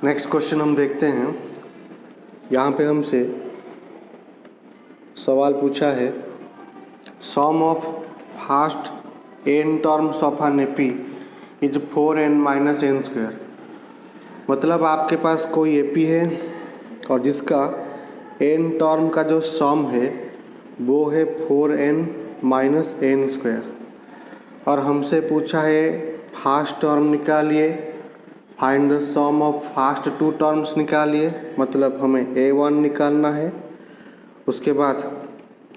Next question हम देखते हैं। यहाँ पे हमसे सवाल पूछा है, sum of first n terms of an AP is 4n-n²। मतलब आपके पास कोई एपी है और जिसका n टर्म का जो सम है वो है 4n-n²। और हमसे पूछा है फर्स्ट टर्म निकालिए, find the sum of first two terms निकालिए। मतलब हमें a1 निकालना है, उसके बाद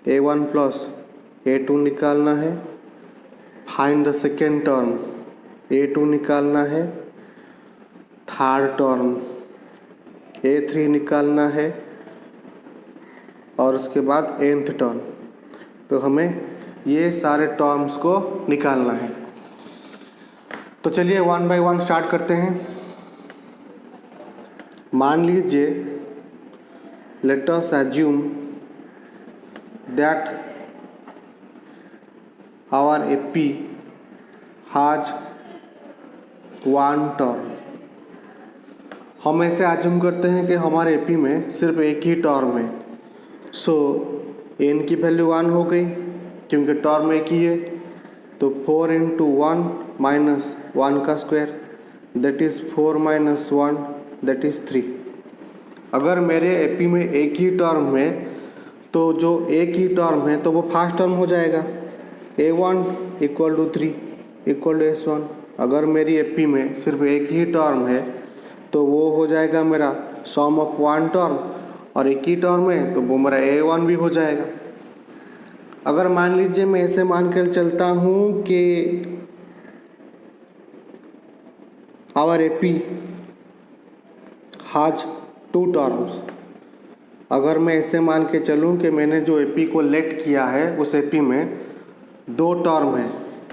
a1 प्लस a2 निकालना है, find the second term a2 निकालना है, थर्ड टर्म a3 निकालना है और उसके बाद nth टर्म। तो हमें ये सारे टर्म्स को निकालना है। तो चलिए वन बाय वन स्टार्ट करते हैं। मान लीजिए, let us assume that our AP has one term. हम ऐसे एज्यूम करते हैं कि हमारे एपी में सिर्फ एक ही टर्म है। सो n की वैल्यू 1 हो गई क्योंकि टर्म एक ही है। तो 4 × 1 माइनस 1 का square, that is 4 - 1, that is 3। अगर मेरे एपी में एक ही टर्म है तो जो एक ही टर्म है तो वो फर्स्ट टर्म हो जाएगा, a1 = 3 = s1। अगर मेरी एपी में सिर्फ एक ही टर्म है तो वो हो जाएगा मेरा सम ऑफ वन टर्म, और एक ही टर्म है तो वो मेरा a1 भी हो जाएगा। अगर मान लीजिए मैं ऐसे मान कर चलता हूँ कि our AP has two terms. अगर मैं ऐसे मान के चलूँ कि मैंने जो एपी को लेट किया है उस एपी में दो टर्म है,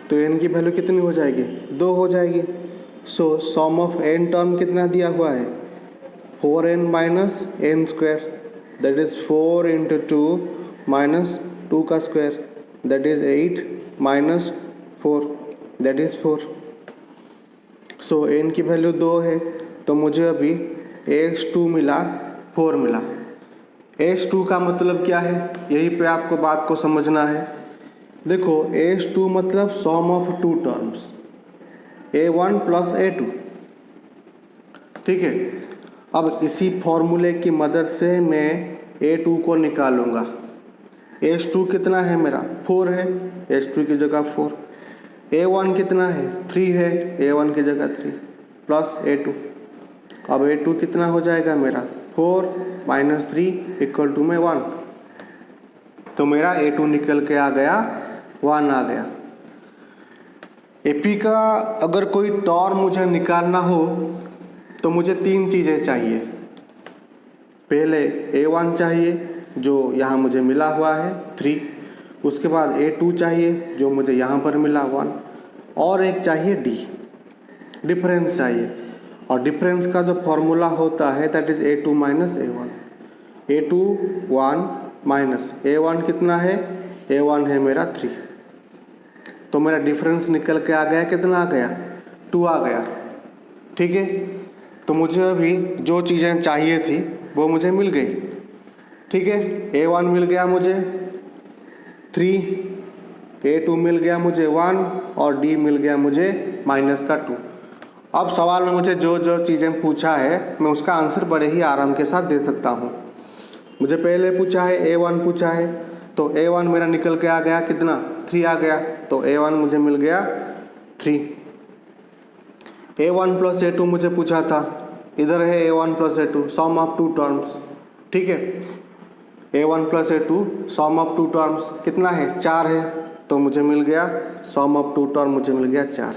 तो n की वैल्यू कितनी हो जाएगी? 2 हो जाएगी। सो सम ऑफ n टर्म कितना दिया हुआ है? 4n - n², दैट इज़ 4 × 2 - 2 का square, that is 8 - 4, that is 4। So n की वैल्यू 2 है तो मुझे अभी s2 मिला, 4 मिला। s2 का मतलब क्या है, यही पे आपको बात को समझना है। देखो, s2 मतलब sum of two terms, a1 plus a2। ठीक है, अब इसी फॉर्मूले की मदद से मैं a2 को निकालूंगा। s2 कितना है मेरा? 4 है, s2 की जगह 4। a1 कितना है? 3 है, a1 की जगह 3 प्लस a2। अब a2 कितना हो जाएगा मेरा? 4 - 3 = में 1। तो मेरा a2 निकल के आ गया 1 आ गया। एपी का अगर कोई टर्म मुझे निकालना हो तो मुझे 3 चीज़ें चाहिए। पहले a1 चाहिए जो यहाँ मुझे मिला हुआ है 3, उसके बाद a2 चाहिए जो मुझे यहाँ पर मिला 1, और एक चाहिए d, डिफरेंस चाहिए। और डिफरेंस का जो फॉर्मूला होता है that is a2 - a1। a2 1 minus a1 कितना है? a1 है मेरा 3। तो मेरा डिफरेंस निकल के आ गया, कितना आ गया? 2 आ गया। ठीक है, तो मुझे अभी जो चीज़ें चाहिए थी वो मुझे मिल गई। ठीक है, a1 मिल गया मुझे 3, a2 मिल गया मुझे 1 और d मिल गया मुझे -2। अब सवाल में मुझे जो जो चीज़ें पूछा है मैं उसका आंसर बड़े ही आराम के साथ दे सकता हूँ। मुझे पहले पूछा है a1 पूछा है, तो a1 मेरा निकल के आ गया कितना? 3 आ गया। तो a1 मुझे मिल गया 3। a1 प्लस a2 मुझे पूछा था, इधर है a1 plus a2 sum of two terms. ठीक है, a1 plus a2 sum of two terms कितना है? 4 है। तो मुझे मिल गया सम ऑफ टू टर्म, मुझे मिल गया 4।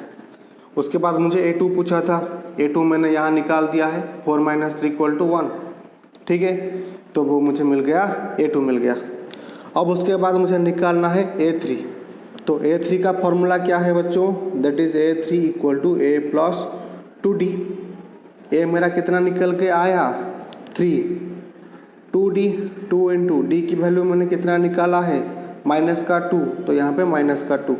उसके बाद मुझे a2 पूछा था, a2 मैंने यहाँ निकाल दिया है 4 - 3 = 1। ठीक है, तो वो मुझे मिल गया, a2 मिल गया। अब उसके बाद मुझे निकालना है a3। तो a3 का फॉर्मूला क्या है बच्चों? That is a3 = a + 2d। a मेरा कितना निकल के आया? 3। 2d, 2 × d की वैल्यू मैंने कितना निकाला है? -2, तो यहाँ पे -2,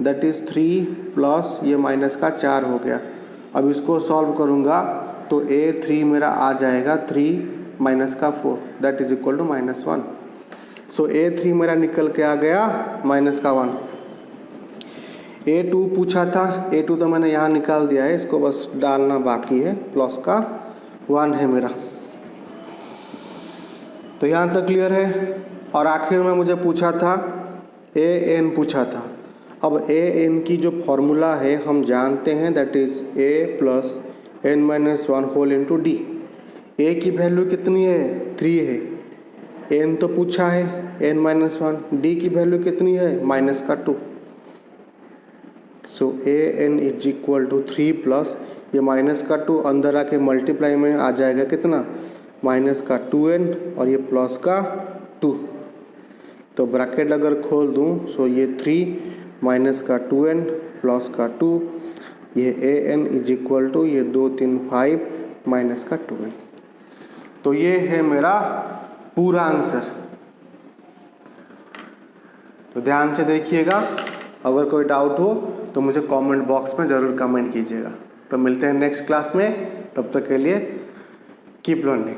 दैट इज़ 3 प्लस ये -4 हो गया। अब इसको सॉल्व करूँगा तो A3 मेरा आ जाएगा 3 माइनस का 4 that is equal to -1। So A3 मेरा निकल के आ गया -1। A2 पूछा था, A2 तो मैंने यहाँ निकाल दिया है, इसको बस डालना बाकी है, प्लस का 1 है मेरा। तो यहाँ तक क्लियर है। और आखिर में मुझे पूछा था AN पूछा था। अब AN की जो फॉर्मूला है हम जानते हैं, that is A plus n-1 whole into D. A की वैल्यू कितनी है? 3 है। N तो पूछा है n-1, D की वैल्यू कितनी है? -2। So AN is equal to 3 plus ये -2 अंदर आके मल्टीप्लाई में आ जाएगा कितना? -2n और ये प्लस का 2। तो ब्रैकेट अगर खोल दूं सो ये 3 -2n प्लस का 2, ये AN इज इक्वल टू ये 2 3 5 -2n। तो ये है मेरा पूरा आंसर। तो ध्यान से देखिएगा, अगर कोई डाउट हो तो मुझे कमेंट बॉक्स में ज़रूर कमेंट कीजिएगा। तो मिलते हैं नेक्स्ट क्लास में, तब तक के लिए कीप लर्निंग।